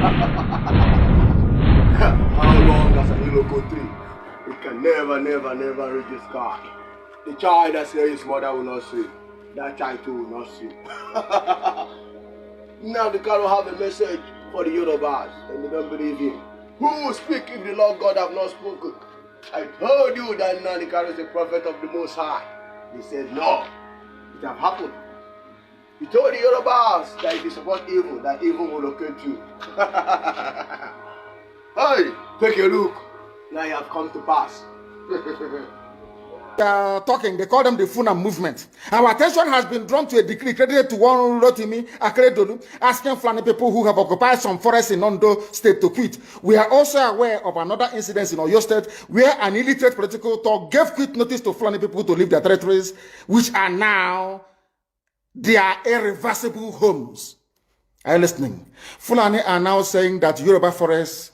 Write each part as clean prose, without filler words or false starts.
How long as a Iloko tree? It can never reach the sky. The child that says his mother will not see, that child too will not see. Now the God will have a message for the Yorubas, and they don't believe him. Who will speak if the Lord God have not spoken? I told you that Nandikaro is a prophet of the Most High. He said, no, it have happened. He told the Yorubas that if you support evil, that evil will locate you. Hey, take a look. Now you have come to pass. Talking, they call them the Funam movement. Our attention has been drawn to a decree credited to one Rotimi Akeredolu, asking Fulani people who have occupied some forests in Ondo State to quit. We are also aware of another incident in Oyo State where an illiterate political talk gave quit notice to Fulani people to leave their territories, which are now their irreversible homes. Are you listening? Fulani are now saying that Yoruba forest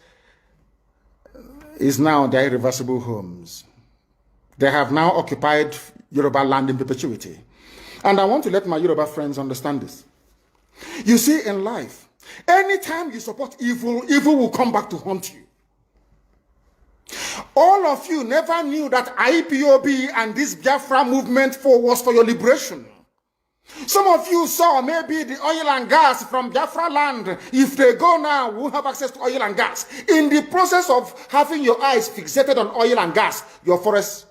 is now their irreversible homes. They have now occupied Yoruba land in perpetuity. And I want to let my Yoruba friends understand this. You see, in life, anytime you support evil, evil will come back to haunt you. All of you never knew that IPOB and this Biafra movement was for your liberation. Some of you saw maybe the oil and gas from Biafra land. If they go now, we'll have access to oil and gas. In the process of having your eyes fixated on oil and gas, your forest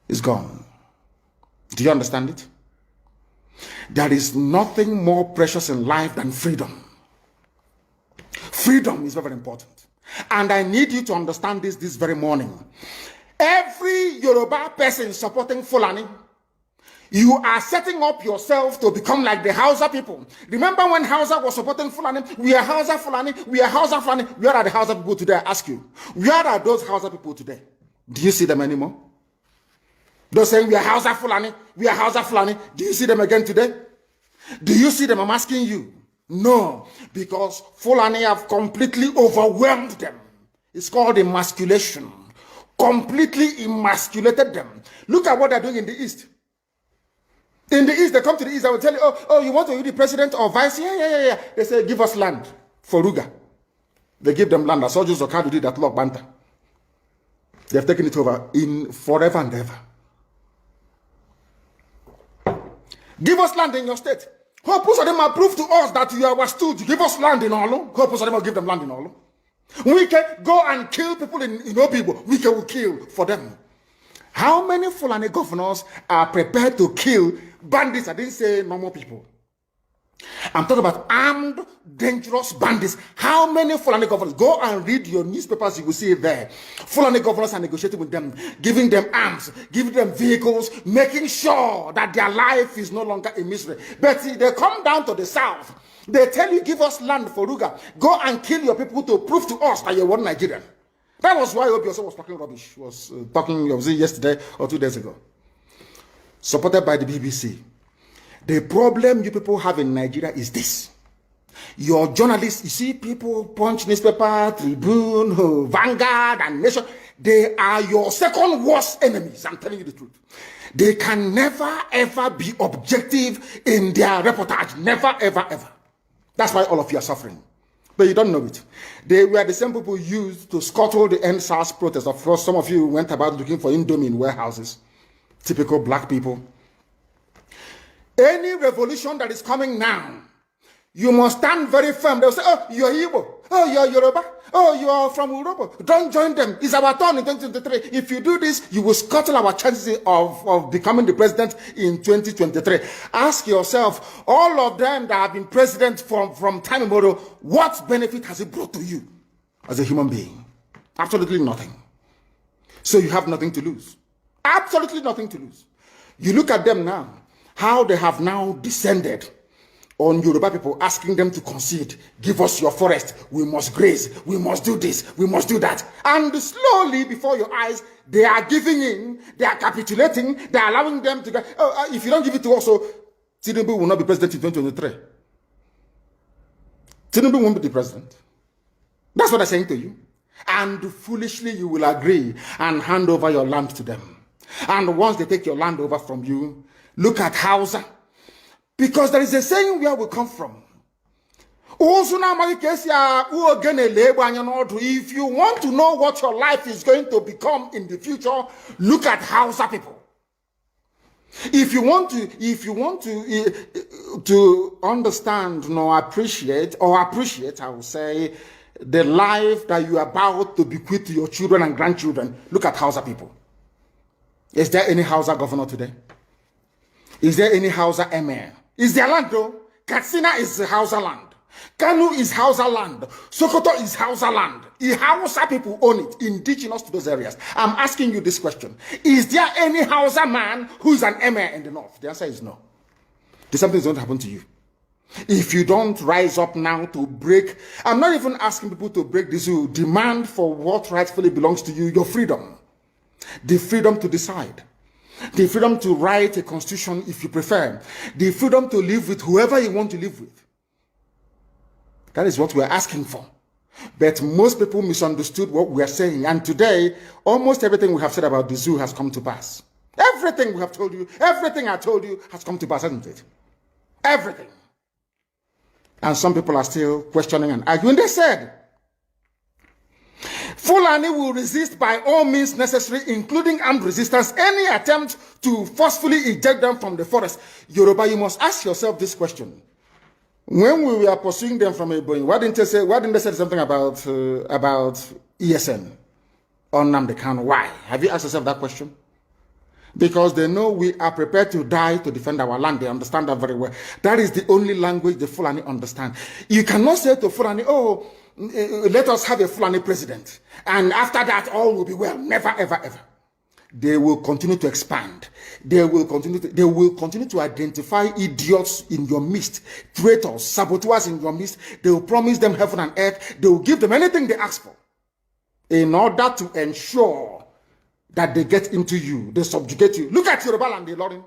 is gone. Do you understand it? There is nothing more precious in life than freedom. Freedom is very important. And I need you to understand this very morning. Every Yoruba person supporting Fulani, you are setting up yourself to become like the Hausa people. Remember when Hausa was supporting Fulani? We are Hausa Fulani. We are Hausa Fulani. Where are the Hausa people today? I ask you. Where are those Hausa people today? Do you see them anymore? Those saying we are Hausa Fulani. We are Hausa Fulani. Do you see them again today? Do you see them? I'm asking you. No, because Fulani have completely overwhelmed them. It's called emasculation. Completely emasculated them. Look at what they're doing in the East. In the East, they come to the East, I will tell you, oh, you want to be the president or vice? Yeah. They say, give us land for Ruga. They give them land. As soldiers of Kadu did at Lok Banta. They have taken it over in forever and ever. Give us land in your state. Hope of them prove to us that you are stood. Give us land in Olo. Hope of them will give them land in Olo. We can go and kill people in Obibo. We can kill for them. How many Fulani governors are prepared to kill bandits? I didn't say normal people. I'm talking about armed, dangerous bandits. How many Fulani governors? Go and read your newspapers, you will see it there. Fulani governors are negotiating with them, giving them arms, giving them vehicles, making sure that their life is no longer a misery. But they come down to the south. They tell you, give us land for Ruga. Go and kill your people to prove to us that you're one Nigerian. That was why Obioso was talking rubbish. Was talking, was it yesterday or 2 days ago? Supported by the BBC. The problem you people have in Nigeria is this. Your journalists, you see people, Punch newspaper, Tribune, Vanguard, and Nation, they are your second worst enemies. I'm telling you the truth. They can never, ever be objective in their reportage. Never, ever, ever. That's why all of you are suffering. But you don't know it. They were the same people used to scuttle the NSAS protest. Of course, some of you went about looking for Indomie in warehouses. Typical black people. Any revolution that is coming now, you must stand very firm. They'll say, oh, you're Igbo. Oh, you're Yoruba. Oh, you are from Europe. Don't join them. It's our turn in 2023. If you do this, you will scuttle our chances of becoming the president in 2023. Ask yourself, all of them that have been president from time immemorial, what benefit has it brought to you as a human being? Absolutely nothing. So you have nothing to lose. Absolutely nothing to lose. You look at them now, how they have now descended on Yoruba people, asking them to concede, give us your forest, we must graze, we must do this, we must do that. And slowly, before your eyes, they are giving in, they are capitulating, they are allowing them to go, if you don't give it to us, so Tinubu will not be president in 2023. Tinubu won't be the president. That's what I'm saying to you. And foolishly, you will agree and hand over your land to them. And once they take your land over from you, look at Hausa. Because there is a saying where we come from. If you want to know what your life is going to become in the future, look at Hausa people. If you want to understand appreciate, I will say, the life that you are about to bequeath to your children and grandchildren, look at Hausa people. Is there any Hausa governor today? Is there any Hausa emir? Is there land though? Katsina is Hausa land. Kanu is Hausa land. Sokoto is Hausa land. The Hausa people own it, indigenous to those areas. I'm asking you this question. Is there any Hausa man who is an emir in the north? The answer is no. Something is going to happen to you. If you don't rise up now to break, I'm not even asking people to break this, you demand for what rightfully belongs to you, your freedom. The freedom to decide. The freedom to write a constitution if you prefer. The freedom to live with whoever you want to live with. That is what we're asking for. But most people misunderstood what we are saying. And today, almost everything we have said about the zoo has come to pass. Everything we have told you, everything I told you has come to pass, hasn't it? Everything. And some people are still questioning and arguing. They said, Fulani will resist by all means necessary, including armed resistance, any attempt to forcefully eject them from the forest. Yoruba, you must ask yourself this question. When we were pursuing them from Ebonyi, why didn't they say something about ESN on Nnamdi Kanu? Why? Have you asked yourself that question? Because they know we are prepared to die to defend our land. They understand that very well. That is the only language the Fulani understand. You cannot say to Fulani, oh, let us have a Fulani president. And after that, all will be well. Never, ever, ever. They will continue to expand. They will continue to identify idiots in your midst, traitors, saboteurs in your midst. They will promise them heaven and earth. They will give them anything they ask for in order to ensure that they get into you, they subjugate you. Look at Yoruba and the Ilorin.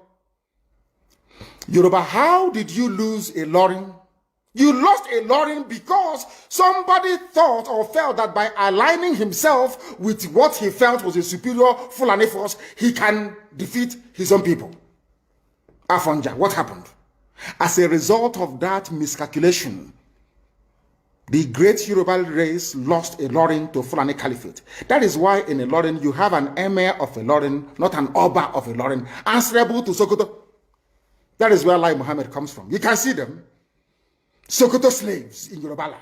Yoruba, how did you lose a Ilorin? You lost a Ilorin because somebody thought or felt that by aligning himself with what he felt was a superior Fulani force, he can defeat his own people. Afonja, what happened? As a result of that miscalculation, the great Yoruba race lost a Ilorin to Fulani Caliphate. That is why in Ilorin you have an emir of Ilorin, not an Oba of Ilorin, answerable to Sokoto. That is where Lai Muhammad comes from. You can see them. Sokoto slaves in Yoruba land.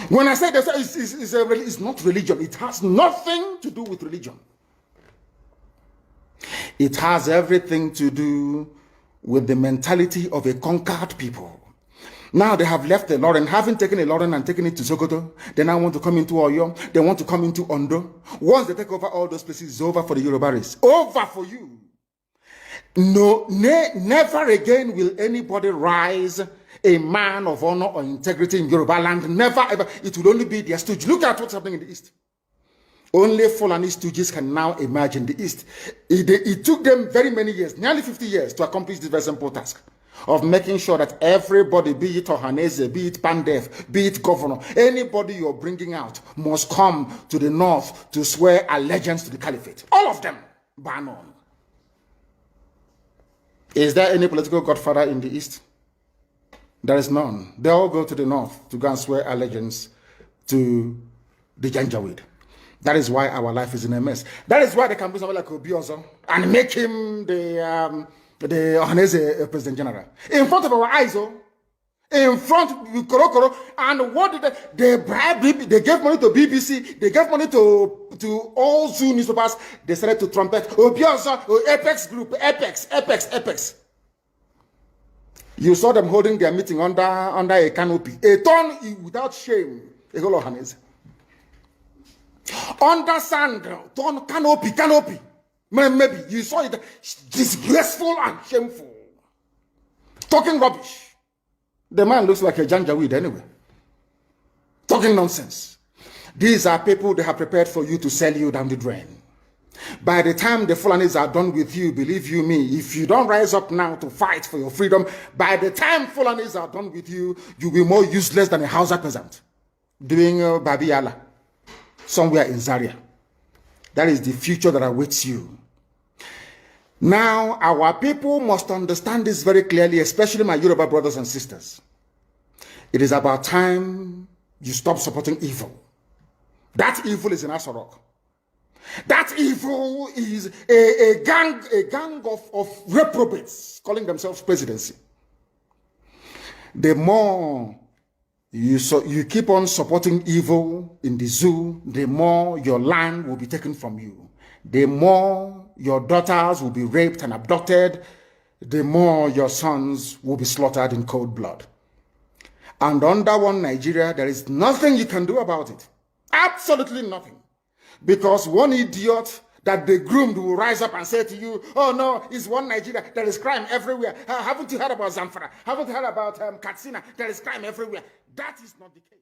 When I say that, it's not religion. It has nothing to do with religion. It has everything to do with the mentality of a conquered people. Now they have left the Ilorin, having taken a Ilorin and taken it to Sokoto. They now want to come into Oyo. They want to come into Ondo. Once they take over all those places, it's over for the Yoruba race. Over for you. No, never again will anybody rise a man of honor or integrity in Yoruba land. Never ever. It will only be their stooge. Look at what's happening in the East. Only Fulani stooges can now emerge in the East. It took them very many years, nearly 50 years, to accomplish this very simple task of making sure that everybody, be it Ohanese, be it Pandef, be it governor, anybody you're bringing out must come to the north to swear allegiance to the caliphate. All of them, bar none. Is there any political godfather in the East? There is none. They all go to the north to go and swear allegiance to the Janjaweed. That is why our life is in a mess. That is why they can bring somebody like Obiozo and make him the Ohanese President General. In front of our eyes, in front of Korokoro. And what did they bribe? They gave money to BBC. They gave money to all Zoo newspapers. They started to trumpet Obiozo, Apex Group, Apex. You saw them holding their meeting under a canopy. A ton without shame. A whole Ohanese. Under sand, ton canopy. Maybe you saw it disgraceful and shameful. Talking rubbish. The man looks like a Janjaweed anyway. Talking nonsense. These are people they have prepared for you to sell you down the drain. By the time the Fulanis are done with you, believe you me, if you don't rise up now to fight for your freedom, by the time Fulanis are done with you, you'll be more useless than a Hausa peasant doing Babiyala somewhere in Zaria. That is the future that awaits you. Now, our people must understand this very clearly, especially my Yoruba brothers and sisters. It is about time you stop supporting evil. That evil is in Asarok. That evil is a gang of reprobates calling themselves presidency. The more you keep on supporting evil in the zoo, the more your land will be taken from you. The more your daughters will be raped and abducted, the more your sons will be slaughtered in cold blood. And under one Nigeria, there is nothing you can do about it. Absolutely nothing. Because one idiot that they groomed will rise up and say to you, oh no, it's one Nigeria, there is crime everywhere. Haven't you heard about Zamfara? Haven't you heard about Katsina? There is crime everywhere. That is not the case.